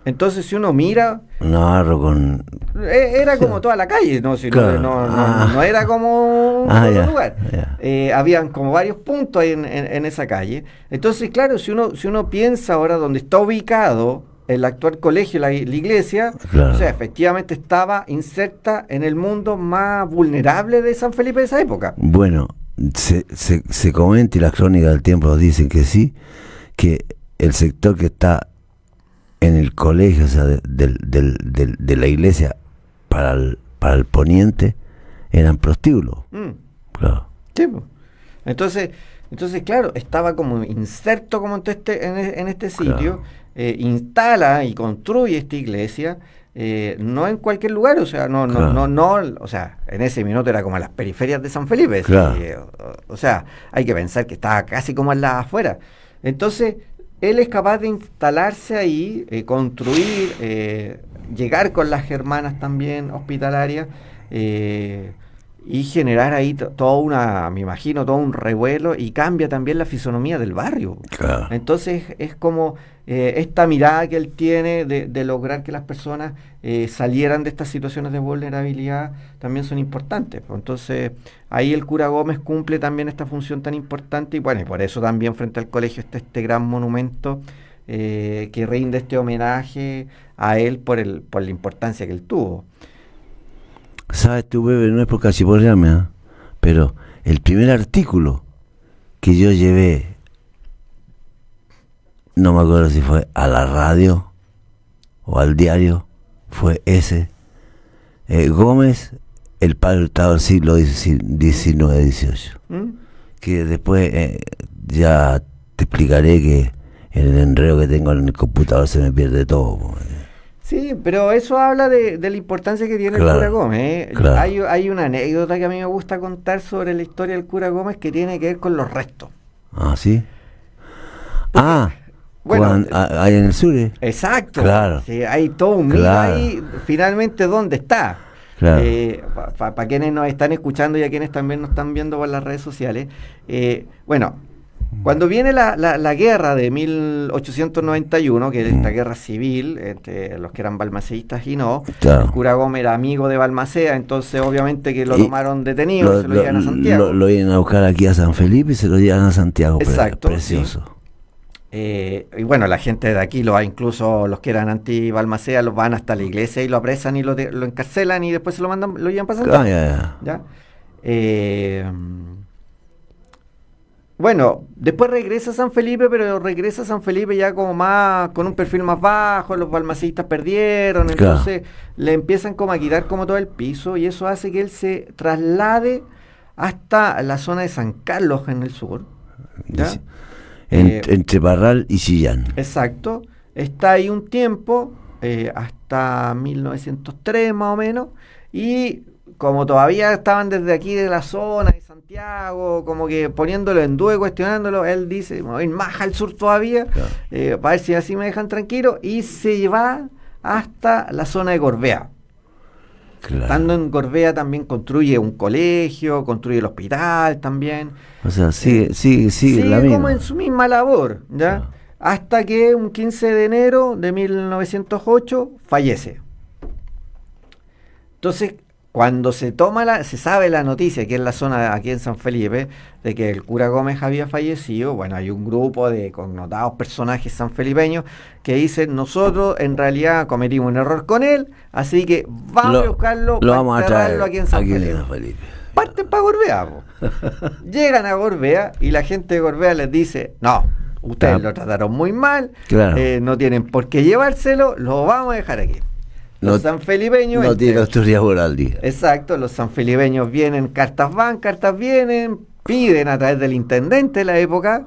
Entonces, si uno mira, Navarro con... era como toda la calle, ¿no? Si Claro. no era como un solo ya, lugar. ya. Habían como varios puntos ahí en esa calle. Entonces, claro, si uno piensa ahora donde está ubicado el actual colegio, la iglesia, Claro. o sea, efectivamente estaba inserta en el mundo más vulnerable de San Felipe de esa época. Bueno, se comenta y las crónicas del tiempo dicen que sí, que el sector que está en el colegio, o sea, de la iglesia para el poniente, eran prostíbulos. Claro. Sí, po. Entonces, claro, estaba como inserto como en este sitio, instala y construye esta iglesia, no en cualquier lugar, o sea, o sea, en ese minuto era como a las periferias de San Felipe, Claro. o sea, hay que pensar que estaba casi como en las afueras. Entonces, él es capaz de instalarse ahí, construir, llegar con las germanas también hospitalarias, y generar ahí me imagino, todo un revuelo, y cambia también la fisonomía del barrio. Claro. Entonces es como esta mirada que él tiene de lograr que las personas salieran de estas situaciones de vulnerabilidad también son importantes. Pues. Entonces ahí el cura Gómez cumple también esta función tan importante, y bueno, y por eso también frente al colegio está este gran monumento que rinde este homenaje a él por la importancia que él tuvo. ¿Sabes tú, bebé? No es por cachiporrearme, ¿eh? Pero el primer artículo que yo llevé, no me acuerdo si fue a la radio o al diario, fue ese. Gómez, el padre Hurtado del siglo XIX-XVIII. Que después ya te explicaré que en el enredo que tengo en el computador se me pierde todo. Sí, pero eso habla de la importancia que tiene el Claro, cura Gómez. claro. Hay una anécdota que a mí me gusta contar sobre la historia del cura Gómez que tiene que ver con los restos. Ah, ¿sí? Bueno, Ahí en el sur, ¿eh? Exacto. Claro. Sí, hay todo un mito Claro. ahí, finalmente, ¿dónde está? Claro. Para quienes nos están escuchando y a quienes también nos están viendo por las redes sociales. Bueno, cuando viene la guerra de 1891, que es esta guerra civil entre los que eran balmaceístas y no, Claro. el cura Gómez era amigo de Balmaceda, entonces obviamente que lo Y tomaron detenido y se lo llevan a Santiago. Lo iban a buscar aquí a San Felipe y se lo llevan a Santiago. Exacto, Precioso. Y bueno, la gente de aquí, incluso los que eran anti-Balmaceda, los van hasta la iglesia y lo apresan y lo encarcelan y después se lo llevan para Santiago. Ya. ¿Ya? Bueno, después regresa a San Felipe, pero regresa a San Felipe ya como más, con un perfil más bajo, los balmaceístas perdieron, Claro. entonces le empiezan como a quitar como todo el piso, y eso hace que él se traslade hasta la zona de San Carlos en el sur. ¿Ya? Dice, entre Parral y Chillán. Exacto, está ahí un tiempo, hasta 1903 más o menos, y como todavía estaban desde aquí de la zona de Santiago, como que poniéndolo en duda, cuestionándolo, él dice, me voy más al sur todavía, Claro. para ver si así me dejan tranquilo, y se va hasta la zona de Gorbea. Claro. Estando en Gorbea también construye un colegio, construye el hospital también. O sea, sigue la misma. Como en su misma labor, ¿ya? Claro. Hasta que un 15 de enero de 1908 fallece. Entonces, cuando se sabe la noticia, que es la zona aquí en San Felipe, de que el cura Gómez había fallecido, bueno, hay un grupo de connotados personajes sanfelipeños que dicen, nosotros en realidad cometimos un error con él, así que vamos a buscarlo, lo vamos a traer enterrarlo aquí en San Felipe. Parten para Gorbea, po. Llegan a Gorbea y la gente de Gorbea les dice, no, ustedes lo trataron muy mal, Claro. no tienen por qué llevárselo, lo vamos a dejar aquí. Los sanfelipeños... No tiene autoridad moral, diga. Exacto, los sanfelipeños vienen, cartas van, cartas vienen, piden a través del intendente de la época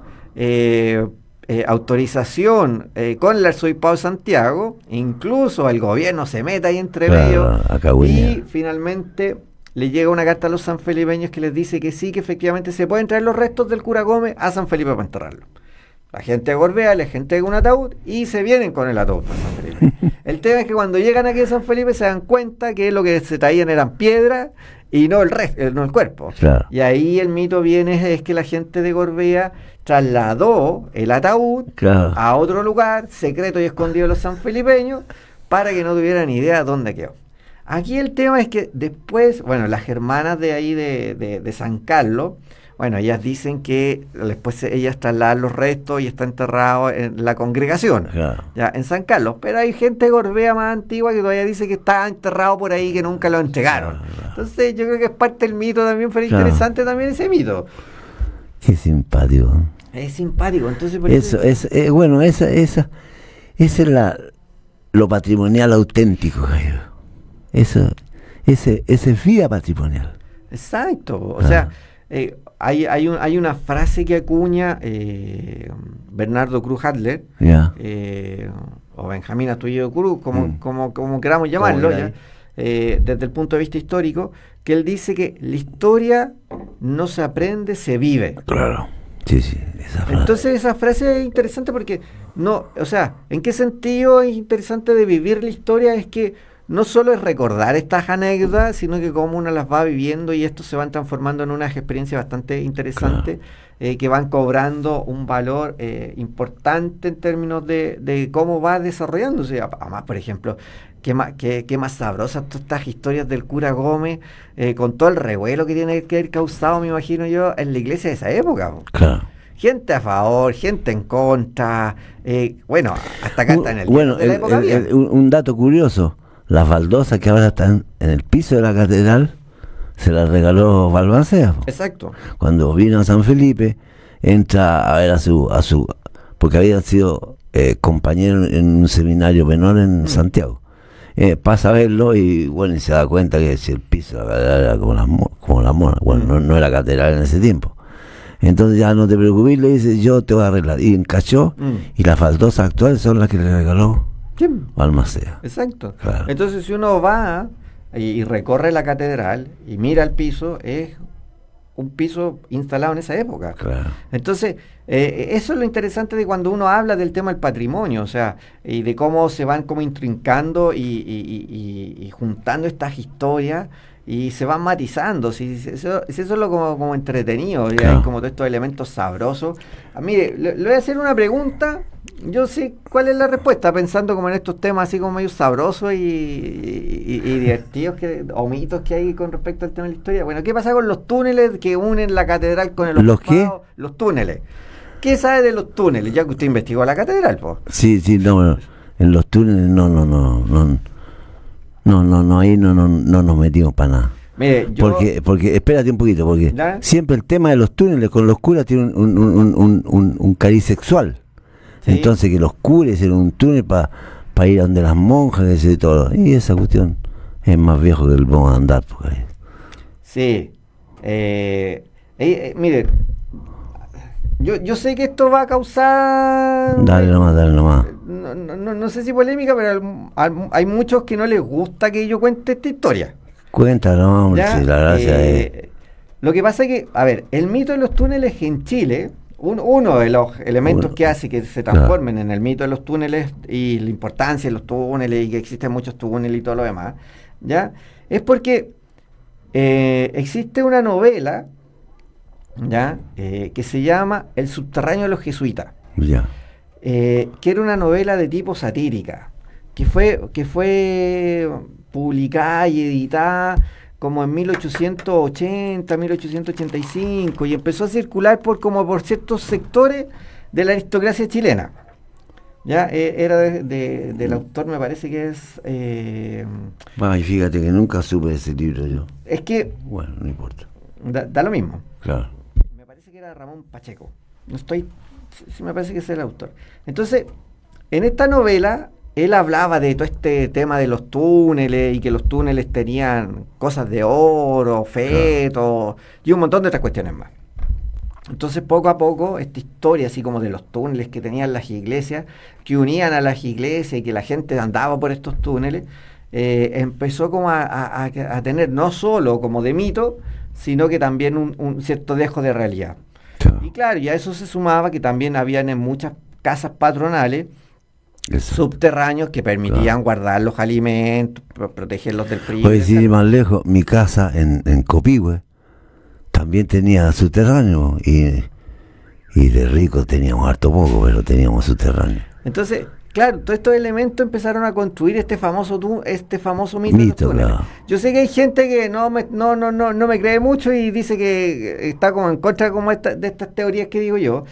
autorización con el arzobispado de Santiago, incluso el gobierno se mete ahí entre medio, y finalmente le llega una carta a los sanfelipeños que les dice que sí, que efectivamente se pueden traer los restos del cura Gómez a San Felipe para enterrarlo. La gente de Gorbea, la gente de un ataúd, y se vienen con el ataúd para San Felipe. El tema es que cuando llegan aquí a San Felipe se dan cuenta que lo que se traían eran piedras y no el cuerpo. Claro. Y ahí el mito viene, es que la gente de Gorbea trasladó el ataúd a otro lugar, secreto y escondido de los sanfelipeños, para que no tuvieran idea dónde quedó. Aquí el tema es que después, bueno, las hermanas de ahí de San Carlos, bueno, ellas dicen que después ellas trasladan los restos y está enterrado en la congregación, Claro. ya, en San Carlos. Pero hay gente gorbea más antigua que todavía dice que está enterrado por ahí, que nunca lo entregaron. Claro. Entonces yo creo que es parte del mito también, pero Claro. interesante también ese mito. Qué simpático. Es simpático, entonces por Eso es, bueno, esa es lo patrimonial auténtico, Jairo. Ese es vida patrimonial. Exacto, o sea, hay una frase que acuña Bernardo Cruz Adler, Ya. o Benjamín Astudillo Cruz, Mm. como queramos llamarlo, Como ya, desde el punto de vista histórico, que él dice que la historia no se aprende, se vive. Claro. Sí, esa frase. Entonces esa frase es interesante porque no, o sea, ¿en qué sentido es interesante de vivir la historia? Es que no solo es recordar estas anécdotas, sino que cómo uno las va viviendo y esto se van transformando en unas experiencias bastante interesantes, que van cobrando un valor importante en términos de cómo va desarrollándose. Además, por ejemplo, qué más sabrosas todas estas historias del cura Gómez, con todo el revuelo que tiene que haber causado, me imagino yo, en la iglesia de esa época. Po. Claro. Gente a favor, gente en contra, bueno, hasta acá está en el Bueno, de la época bien. un dato curioso, las baldosas que ahora están en el piso de la catedral se las regaló Balmaceda. Exacto. Cuando vino a San Felipe, entra a ver a su porque habían sido compañeros en un seminario menor en Santiago. Pasa a verlo y bueno, y se da cuenta que si el piso de la catedral era como las monas, bueno, no era catedral en ese tiempo. Entonces ya no te preocupes, le dice, yo te voy a arreglar. Y encachó, y las baldosas actuales son las que le regaló Sí. Balmaceda. Exacto. Claro. Entonces, si uno va y recorre la catedral y mira el piso, es un piso instalado en esa época. Claro. Entonces, eso es lo interesante de cuando uno habla del tema del patrimonio, o sea, y de cómo se van como intrincando y juntando estas historias y se van matizando. Si eso es lo como entretenido, y Claro. hay como todos estos elementos sabrosos. Mire, le voy a hacer una pregunta. Yo sé cuál es la respuesta, pensando como en estos temas así como medio sabrosos y divertidos o mitos que hay con respecto al tema de la historia. Bueno, ¿qué pasa con los túneles que unen la catedral con el ¿Los qué? obispado? Los túneles. ¿Qué sabe de los túneles? Ya que usted investigó la catedral, pues. Sí, no, en los túneles no, ahí no nos metimos para nada. Mire, yo... Porque espérate un poquito, porque ¿Ya? siempre el tema de los túneles con los curas tiene un cariz sexual. Sí. Entonces que los curas hicieron un túnel para ir a donde las monjas y todo. Y esa cuestión es más viejo que el vamos a andar. Porque... Sí. Mire, yo sé que esto va a causar... Dale nomás. No sé si polémica, pero hay muchos que no les gusta que yo cuente esta historia. Cuéntanos, hombre, ¿Ya? si la gracia es... Lo que pasa es que, a ver, el mito de los túneles en Chile, uno de los elementos que hace que se transformen en el mito de los túneles y la importancia de los túneles y que existen muchos túneles y todo lo demás, ¿ya? Es porque existe una novela, ¿ya? Que se llama El subterráneo de los jesuitas, Ya. que era una novela de tipo satírica, que fue publicada y editada como en 1880, 1885, y empezó a circular por ciertos sectores de la aristocracia chilena. Ya era del autor, me parece que es... Ay, fíjate que nunca supe de ese libro yo. es que Bueno, no importa. da lo mismo. Claro. Me parece que era Ramón Pacheco. No estoy... Sí, me parece que es el autor. Entonces, en esta novela, él hablaba de todo este tema de los túneles y que los túneles tenían cosas de oro, fetos y un montón de otras cuestiones más. Entonces, poco a poco, esta historia así como de los túneles que tenían las iglesias, que unían a las iglesias y que la gente andaba por estos túneles, empezó como a tener no solo como de mito, sino que también un cierto dejo de realidad. Y claro, y a eso se sumaba que también habían en muchas casas patronales subterráneos que permitían guardar los alimentos, protegerlos del frío. Puedes ir más lejos, mi casa en Copihue también tenía subterráneo y de rico teníamos harto poco, pero teníamos subterráneo. Entonces, Claro, todos estos elementos empezaron a construir este famoso mito de los túneles. Claro. Yo sé que hay gente que no me cree mucho y dice que está como en contra de estas teorías que digo yo,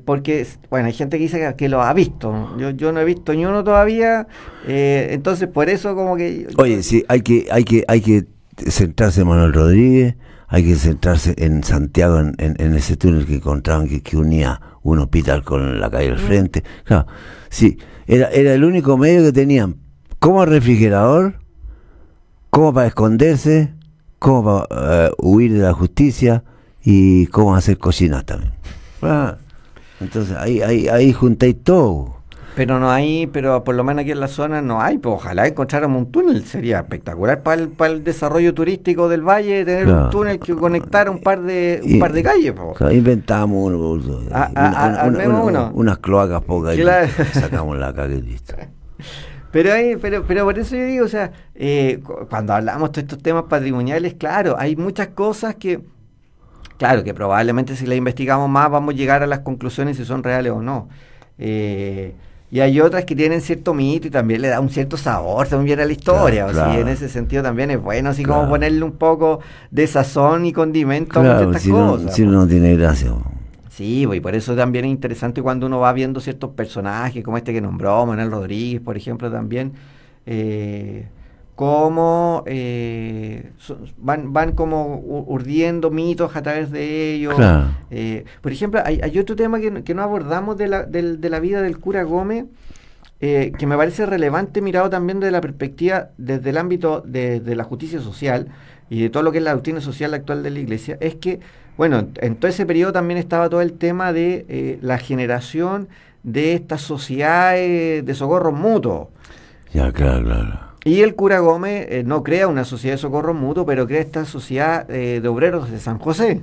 porque, bueno, hay gente que dice que lo ha visto. Yo no he visto ni uno todavía, entonces por eso como que... Oye, sí, hay que centrarse en Manuel Rodríguez, hay que centrarse en Santiago, en ese túnel que encontraban que unía un hospital con la calle al frente. Claro, sí, era el único medio que tenían como refrigerador, como para esconderse, como para huir de la justicia y cómo hacer cocinas también. Entonces ahí juntáis todo. Pero por lo menos aquí en la zona no hay, pues ojalá encontráramos un túnel, sería espectacular para el desarrollo turístico del valle, tener un túnel que conectara un par de calles. Claro, inventamos unas cloacas pocas claro. Y sacamos la caca y listo. Pero por eso yo digo, o sea, cuando hablamos de estos temas patrimoniales, claro, hay muchas cosas que probablemente si las investigamos más vamos a llegar a las conclusiones si son reales o no. Y hay otras que tienen cierto mito y también le da un cierto sabor también a la historia. Claro. O sea, en ese sentido también es bueno, así como ponerle un poco de sazón y condimento a estas cosas. Si no tiene gracia. Sí, y por eso también es interesante cuando uno va viendo ciertos personajes, como este que nombró, Manuel Rodríguez, por ejemplo, también, cómo van como urdiendo mitos a través de ellos. Claro. Por ejemplo, hay otro tema que no abordamos de la vida del cura Gómez, que me parece relevante mirado también desde la perspectiva, desde el ámbito de la justicia social y de todo lo que es la doctrina social actual de la Iglesia, es que, bueno, en todo ese periodo también estaba todo el tema de la generación de estas sociedades de socorro mutuo. Ya, claro. Y el cura Gómez no crea una sociedad de socorro mutuo, pero crea esta sociedad de obreros de San José.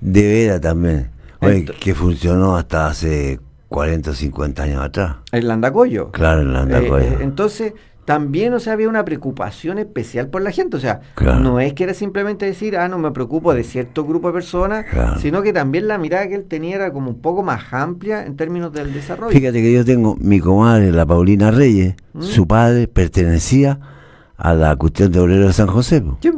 De veras también. Oye, que funcionó hasta hace 40 o 50 años atrás. El Landacoyo. Claro, el Landacoyo. Entonces, también, o sea, había una preocupación especial por la gente. O sea, no es que era simplemente decir, no me preocupo de cierto grupo de personas, sino que también la mirada que él tenía era como un poco más amplia en términos del desarrollo. Fíjate que yo tengo mi comadre, la Paulina Reyes, su padre pertenecía a la cuestión de obreros de San José. Sí.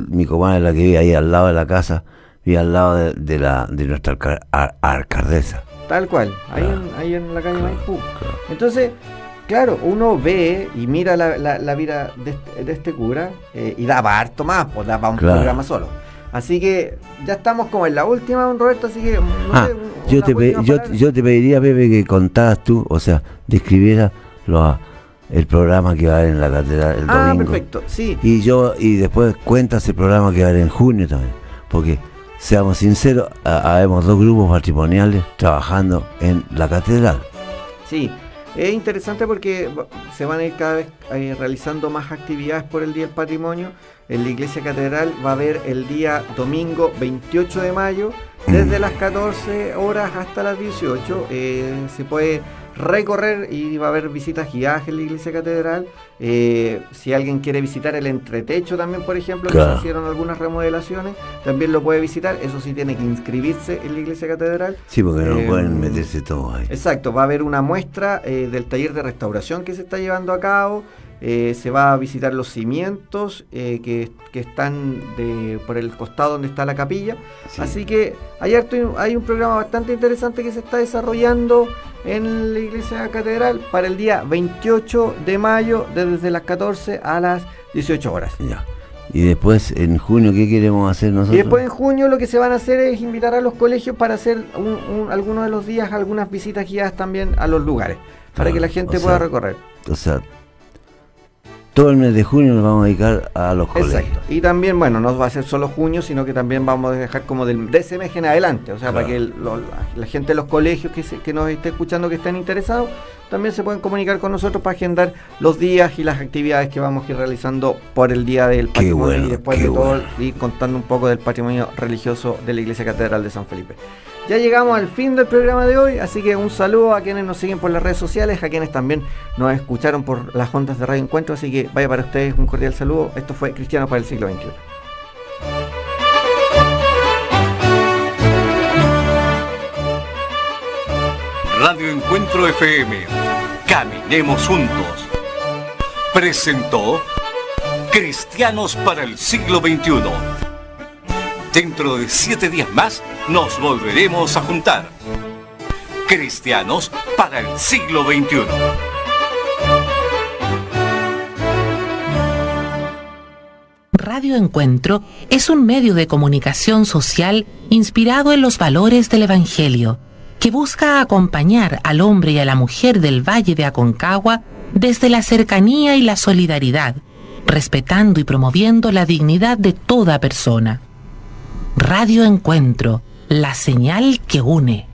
Mi comadre, la que vive ahí al lado de la casa, vive al lado de nuestra alcaldesa. Tal cual, ahí en la calle Maipú. Entonces, claro, uno ve y mira la vida de este cura y da para harto más, pues da para un programa solo. Así que ya estamos como en la última, don Roberto, así que yo te pediría, Pepe, que contaras tú, o sea, describieras el programa que va a haber en la catedral el domingo. Perfecto, sí. Y después cuentas el programa que va a haber en junio también, porque seamos sinceros, habemos 2 grupos matrimoniales trabajando en la catedral. Sí. Es interesante porque se van a ir cada vez realizando más actividades por el Día del Patrimonio. En la Iglesia Catedral va a haber el día domingo 28 de mayo, desde las 14 horas hasta las 18. Se puede recorrer y va a haber visitas guiadas en la Iglesia Catedral. Si alguien quiere visitar el entretecho también, por ejemplo, que se hicieron algunas remodelaciones, también lo puede visitar. Eso sí, tiene que inscribirse en la Iglesia Catedral. Sí, porque no pueden meterse todos ahí. Exacto, va a haber una muestra del taller de restauración que se está llevando a cabo. Se va a visitar los cimientos que están por el costado donde está la capilla. Sí. Así que hay un programa bastante interesante que se está desarrollando en la Iglesia Catedral para el día 28 de mayo, desde las 14 a las 18 horas. Ya. Y después, en junio, ¿qué queremos hacer nosotros? Y después en junio lo que se van a hacer es invitar a los colegios para hacer algunos de los días algunas visitas guiadas también a los lugares, para que la gente pueda recorrer. O sea, todo el mes de junio nos vamos a dedicar a los colegios. Exacto. Y también, bueno, no va a ser solo junio, sino que también vamos a dejar como de ese mes en adelante. O sea, para que la gente de los colegios que nos esté escuchando, que estén interesados, también se pueden comunicar con nosotros para agendar los días y las actividades que vamos a ir realizando por el Día del Patrimonio. Y después de todo, ir contando un poco del patrimonio religioso de la Iglesia Catedral de San Felipe. Ya llegamos al fin del programa de hoy, así que un saludo a quienes nos siguen por las redes sociales, a quienes también nos escucharon por las ondas de Radio Encuentro, así que vaya para ustedes un cordial saludo. Esto fue Cristianos para el Siglo XXI. Radio Encuentro Encuentro FM. Caminemos juntos. Presentó Cristianos para el siglo XXI. Dentro de 7 días más nos volveremos a juntar. Cristianos para el siglo XXI. Radio Encuentro es un medio de comunicación social inspirado en los valores del Evangelio, que busca acompañar al hombre y a la mujer del Valle de Aconcagua desde la cercanía y la solidaridad, respetando y promoviendo la dignidad de toda persona. Radio Encuentro, la señal que une.